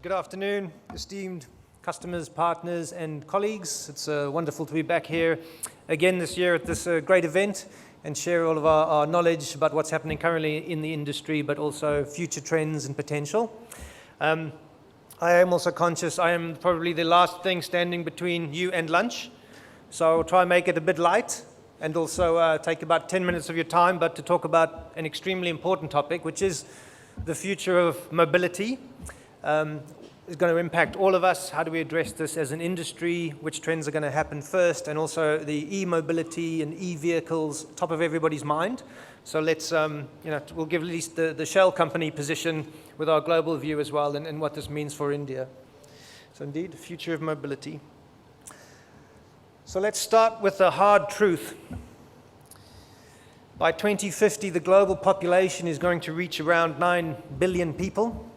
Good afternoon, esteemed customers, partners, and colleagues. It's wonderful to be back here again this year at this great event and share all of our knowledge about what's happening currently in the industry, but also future trends and potential. I am also conscious I am probably the last thing standing between you and lunch, so I'll try and make it a bit light and also take about 10 minutes of your time, but to talk about an extremely important topic, which is the future of mobility. Is going to impact all of us. How do we address this as an industry? Which trends are going to happen first? And also the e-mobility and e-vehicles top of everybody's mind. So let's, we'll give at least the Shell company position with our global view as well and what this means for India. So indeed, the future of mobility. So let's start with the hard truth. By 2050, the global population is going to reach around 9 billion people.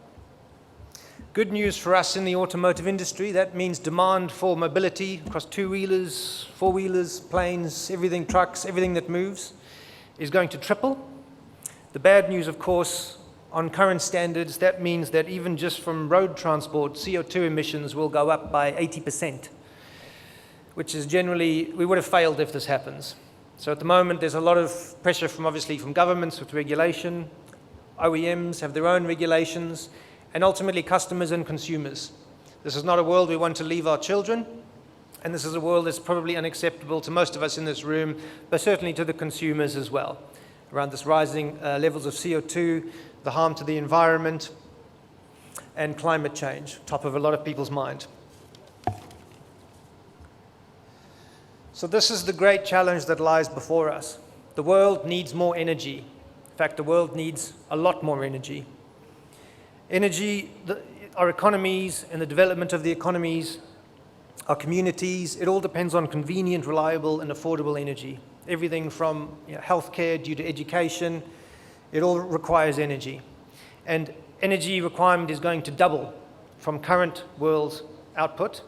Good news for us in the automotive industry. That means demand for mobility across two-wheelers, four-wheelers, planes, everything, trucks, everything that moves is going to triple. The bad news, of course, on current standards, that means that even just from road transport, CO2 emissions will go up by 80%, which is generally, we would have failed if this happens. So at the moment, there's a lot of pressure obviously from governments with regulation. OEMs have their own regulations, and ultimately customers and consumers. This is not a world we want to leave our children, and this is a world that's probably unacceptable to most of us in this room, but certainly to the consumers as well, around this rising levels of CO2, the harm to the environment, and climate change, top of a lot of people's mind. So this is the great challenge that lies before us. The world needs more energy. In fact, the world needs a lot more energy. Energy, our economies and the development of the economies, our communities, it all depends on convenient, reliable, and affordable energy. Everything from healthcare due to education, it all requires energy. And energy requirement is going to double from current world output.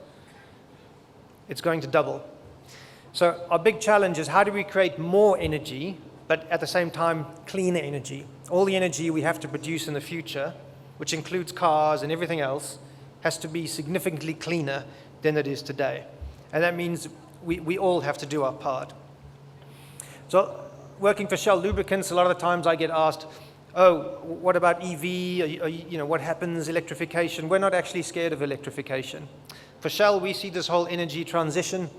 It's going to double. So our big challenge is how do we create more energy, but at the same time, cleaner energy. All the energy we have to produce in the future, which includes cars and everything else, has to be significantly cleaner than it is today. And that means we all have to do our part. So working for Shell Lubricants, a lot of the times I get asked, oh, what about EV? What happens, electrification? We're not actually scared of electrification. For Shell, we see this whole energy transition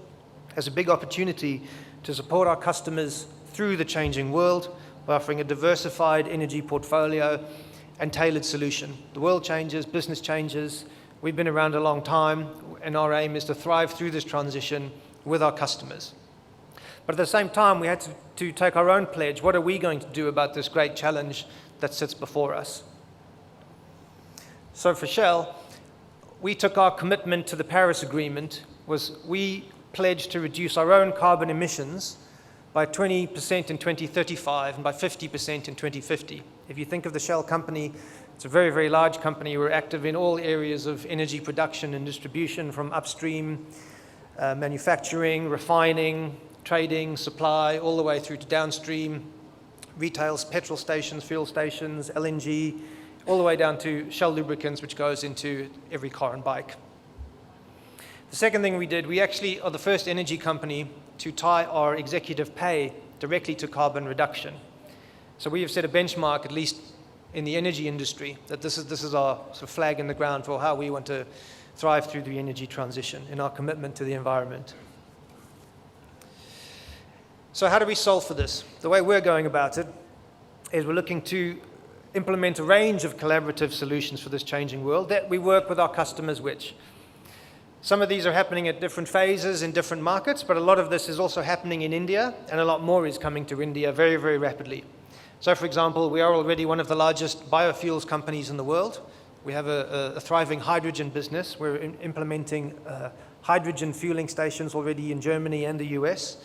as a big opportunity to support our customers through the changing world by offering a diversified energy portfolio and tailored solution. The world changes, business changes. We've been around a long time, and our aim is to thrive through this transition with our customers. But at the same time, we had to take our own pledge. What are we going to do about this great challenge that sits before us? So for Shell, we took our commitment to the Paris Agreement, we pledged to reduce our own carbon emissions by 20% in 2035 and by 50% in 2050. If you think of the Shell company, it's a very, very large company. We're active in all areas of energy production and distribution, from upstream, manufacturing, refining, trading, supply, all the way through to downstream, retail, petrol stations, fuel stations, LNG, all the way down to Shell Lubricants, which goes into every car and bike. The second thing we did, we actually are the first energy company to tie our executive pay directly to carbon reduction. So we have set a benchmark, at least in the energy industry, that this is our sort of flag in the ground for how we want to thrive through the energy transition in our commitment to the environment. So how do we solve for this? The way we're going about it is we're looking to implement a range of collaborative solutions for this changing world that we work with our customers with. Some of these are happening at different phases in different markets, but a lot of this is also happening in India, and a lot more is coming to India very, very rapidly. So, for example, we are already one of the largest biofuels companies in the world. We have a thriving hydrogen business. We're implementing hydrogen fueling stations already in Germany and the US.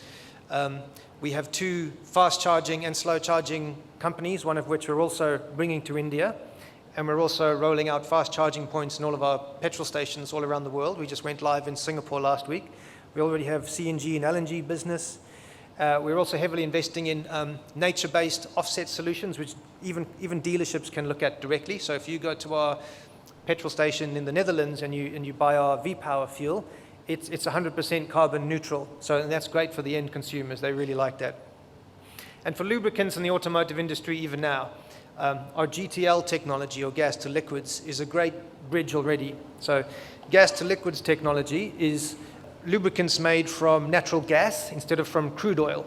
We have 2 fast charging and slow charging companies, one of which we're also bringing to India. And we're also rolling out fast charging points in all of our petrol stations all around the world. We just went live in Singapore last week. We already have CNG and LNG business. We're also heavily investing in nature-based offset solutions, which even dealerships can look at directly. So if you go to our petrol station in the Netherlands and you buy our V-Power fuel, it's 100% carbon neutral. So and that's great for the end consumers. They really like that. And for lubricants in the automotive industry, even now, our GTL technology, or gas to liquids, is a great bridge already. So gas to liquids technology is lubricants made from natural gas instead of from crude oil.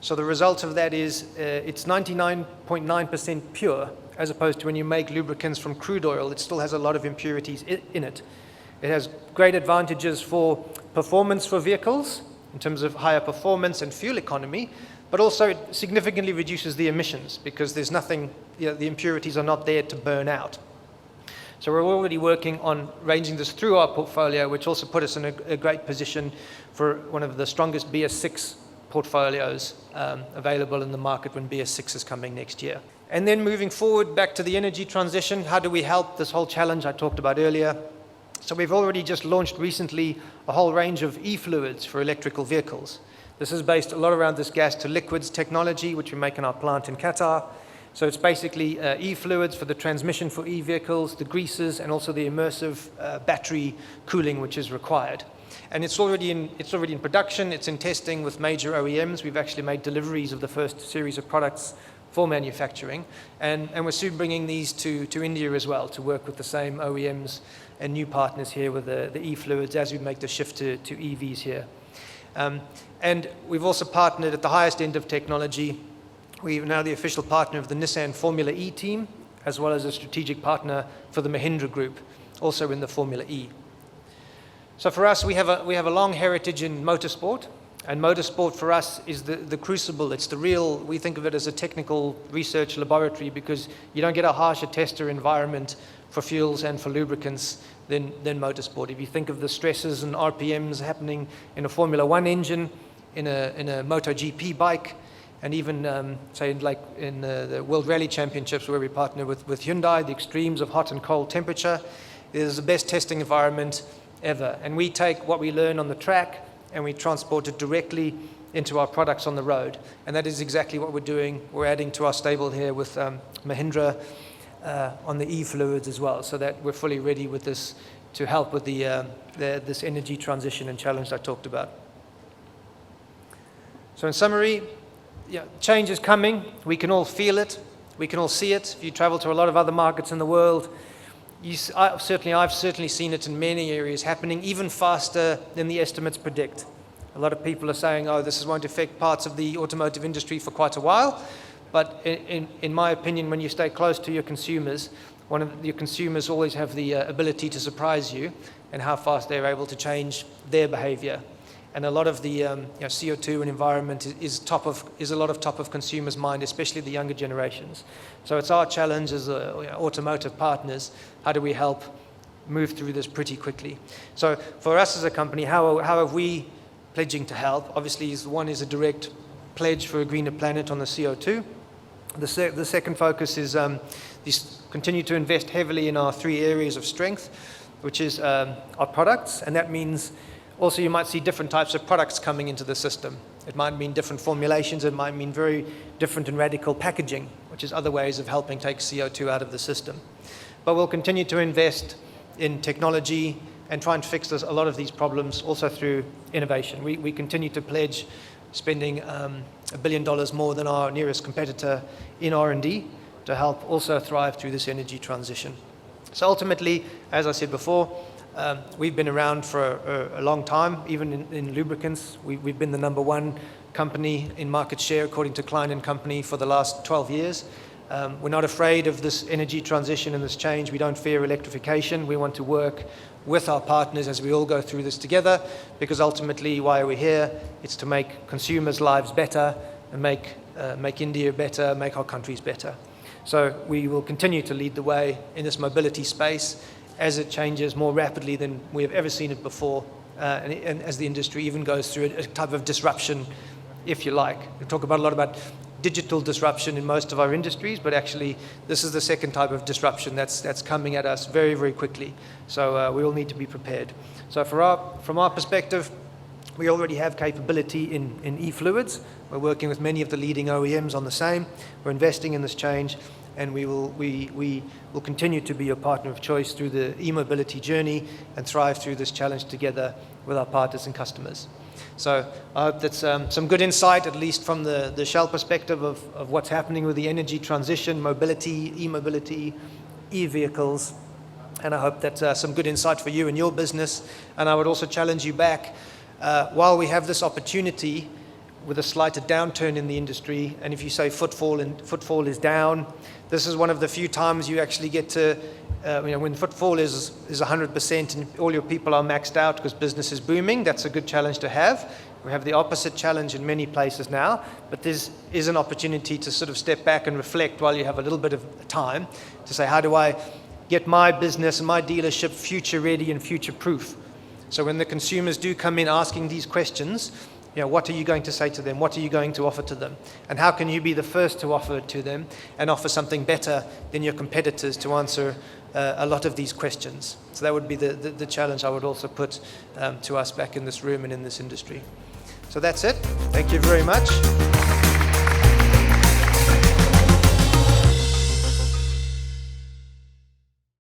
So the result of that is it's 99.9% pure, as opposed to when you make lubricants from crude oil, it still has a lot of impurities in it. It has great advantages for performance for vehicles, in terms of higher performance and fuel economy, but also it significantly reduces the emissions because there's nothing, the impurities are not there to burn out. So we're already working on ranging this through our portfolio, which also put us in a great position for one of the strongest BS6 portfolios available in the market when BS6 is coming next year. And then moving forward back to the energy transition, how do we help this whole challenge I talked about earlier? So we've already just launched recently a whole range of e-fluids for electrical vehicles. This is based a lot around this gas to liquids technology, which we make in our plant in Qatar. So it's basically e-fluids for the transmission for e-vehicles, the greases, and also the immersive battery cooling which is required. And it's already in production. It's in testing with major OEMs. We've actually made deliveries of the first series of products for manufacturing. And we're soon bringing these to India as well to work with the same OEMs and new partners here with the e-fluids as we make the shift to EVs here. And we've also partnered at the highest end of technology. We're now the official partner of the Nissan Formula E team, as well as a strategic partner for the Mahindra Group, also in the Formula E. So for us, we have a long heritage in motorsport, and motorsport for us is the crucible. It's the real, we think of it as a technical research laboratory because you don't get a harsher tester environment for fuels and for lubricants than motorsport. If you think of the stresses and RPMs happening in a Formula One engine, in a MotoGP bike, and even, say, like in the World Rally Championships where we partner with Hyundai, the extremes of hot and cold temperature, it is the best testing environment ever. And we take what we learn on the track and we transport it directly into our products on the road. And that is exactly what we're doing. We're adding to our stable here with Mahindra on the e-fluids as well, so that we're fully ready with this to help with this energy transition and challenge I talked about. So in summary, change is coming. We can all feel it. We can all see it. If you travel to a lot of other markets in the world, I've certainly seen it in many areas happening even faster than the estimates predict. A lot of people are saying, oh, this won't affect parts of the automotive industry for quite a while. But in my opinion, when you stay close to your consumers, your consumers always have the ability to surprise you and how fast they're able to change their behavior. And a lot of the CO2 and environment is a lot of top of consumers' mind, especially the younger generations. So it's our challenge as automotive partners. How do we help move through this pretty quickly? So for us as a company, how have we pledging to help? Obviously, one is a direct pledge for a greener planet on the CO2. The second focus is continue to invest heavily in our three areas of strength, which is our products, and that means also you might see different types of products coming into the system. It might mean different formulations, it might mean very different and radical packaging, which is other ways of helping take CO2 out of the system. But we'll continue to invest in technology and try and fix a lot of these problems also through innovation. We continue to pledge spending $1 billion more than our nearest competitor in R&D to help also thrive through this energy transition. So ultimately, as I said before, we've been around for a long time, even in lubricants. We've been the #1 company in market share, according to Klein & Company, for the last 12 years. We're not afraid of this energy transition and this change. We don't fear electrification. We want to work with our partners as we all go through this together, because ultimately, why are we here? It's to make consumers' lives better and make India better, make our countries better. So we will continue to lead the way in this mobility space as it changes more rapidly than we have ever seen it before, and as the industry even goes through a type of disruption, if you like. We talk a lot about digital disruption in most of our industries, but actually this is the second type of disruption that's coming at us very, very quickly. So we all need to be prepared. So from our perspective, we already have capability in e-fluids. We're working with many of the leading OEMs on the same. We're investing in this change. and we will continue to be your partner of choice through the e-mobility journey and thrive through this challenge together with our partners and customers. So I hope that's some good insight, at least from the Shell perspective of what's happening with the energy transition, mobility, e-mobility, e-vehicles. And I hope that's some good insight for you and your business. And I would also challenge you back, while we have this opportunity with a slight downturn in the industry, and if you say footfall is down, this is one of the few times you actually get to, when footfall is 100% and all your people are maxed out because business is booming, that's a good challenge to have. We have the opposite challenge in many places now, but this is an opportunity to sort of step back and reflect while you have a little bit of time to say, how do I get my business and my dealership future ready and future proof? So when the consumers do come in asking these questions, what are you going to say to them? What are you going to offer to them? And how can you be the first to offer it to them and offer something better than your competitors to answer a lot of these questions? So that would be the challenge I would also put to us back in this room and in this industry. So that's it. Thank you very much.